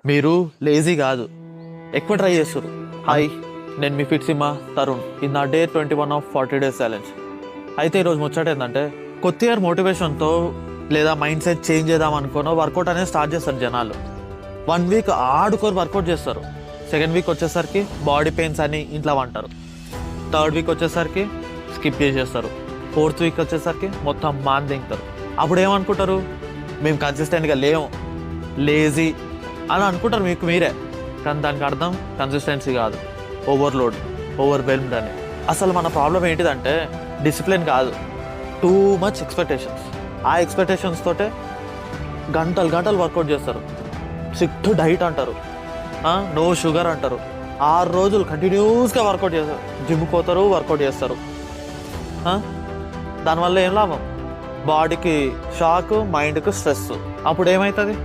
మీరు లేజీ కాదు, ఎక్కువ ట్రై చేస్తారు. హాయ్, నేను మీ ఫిట్ సిమా తరుణ్. ఇది నా డే 21 ఆఫ్ 40 డేస్ ఛాలెంజ్. అయితే ఈరోజు ముచ్చట ఏంటంటే, కొత్త ఇయర్ మోటివేషన్తో లేదా మైండ్ సెట్ చేంజ్ చేద్దాం అనుకున్న వర్కౌట్ అనేది స్టార్ట్ చేస్తారు జనాలు. 1 వీక్ ఆడుకొని వర్కౌట్ చేస్తారు. సెకండ్ వీక్ వచ్చేసరికి బాడీ పెయిన్స్ అని ఇంట్లో అంటారు. థర్డ్ వీక్ వచ్చేసరికి స్కిప్ చేసేస్తారు. ఫోర్త్ వీక్ వచ్చేసరికి మొత్తం మాన్ తింటారు. అప్పుడు ఏమనుకుంటారు, మేము కన్సిస్టెంట్గా లేము, లేజీ అని అనుకుంటారు మీకు మీరే. కానీ దానికి అర్థం కన్సిస్టెన్సీ కాదు, ఓవర్లోడ్, ఓవర్వెల్మ్డ్ అని. అసలు మన ప్రాబ్లం ఏంటిదంటే డిసిప్లిన్ కాదు, టూ మచ్ ఎక్స్పెక్టేషన్స్. ఆ ఎక్స్పెక్టేషన్స్ తోటే గంటలు గంటలు వర్కౌట్ చేస్తారు. స్ట్రిక్ట్ డైట్ అంటారు, నో షుగర్ అంటారు. 6 రోజులు కంటిన్యూస్గా వర్కౌట్ చేస్తారు. జిమ్కి పోతారు, వర్కౌట్ చేస్తారు. దానివల్ల ఏం లాభం? బాడీకి షాక్, మైండ్కి స్ట్రెస్. అప్పుడు ఏమవుతుంది?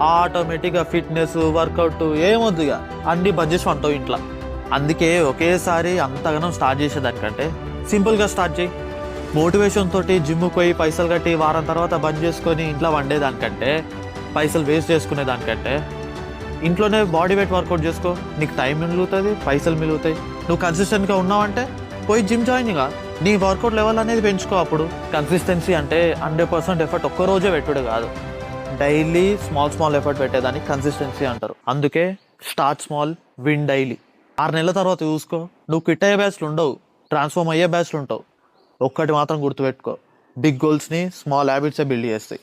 ఆటోమేటిక్గా ఫిట్నెస్, వర్కౌట్ ఏమొద్దు, ఇక అన్నీ బంద్ చేసి ఉంటావు ఇంట్లో. అందుకే ఒకేసారి అంతగానో స్టార్ట్ చేసేదానికంటే సింపుల్గా స్టార్ట్ చేయి. మోటివేషన్ తోటి జిమ్కి పోయి పైసలు కట్టి వారం తర్వాత బంద్ చేసుకొని ఇంట్లో వండేదానికంటే, పైసలు వేస్ట్ చేసుకునే దానికంటే ఇంట్లోనే బాడీ వెయిట్ వర్కౌట్ చేసుకో. నీకు టైం మిగులుతుంది, పైసలు మిగులుతాయి. నువ్వు కన్సిస్టెంట్గా ఉన్నావంటే పోయి జిమ్ జాయిన్ గా, నీ వర్కౌట్ లెవెల్ అనేది పెంచుకో. అప్పుడు కన్సిస్టెన్సీ అంటే 100% ఎఫర్ట్ ఒక్కరోజే పెట్టుడే కాదు, డైలీ స్మాల్ ఎఫర్ట్ పెట్టేదాన్ని కన్సిస్టెన్సీ అంటారు. అందుకే స్టార్ట్ స్మాల్, విన్ డైలీ. 6 నెలల తర్వాత చూసుకో, నువ్వు క్విట్ అయ్యే బ్యాచ్లు ఉండవు, ట్రాన్స్ఫార్మ్ అయ్యే బ్యాచ్లు ఉంటావు. ఒక్కటి మాత్రం గుర్తుపెట్టుకో, బిగ్ గోల్స్ని స్మాల్ హ్యాబిట్సే బిల్డ్ చేస్తాయి.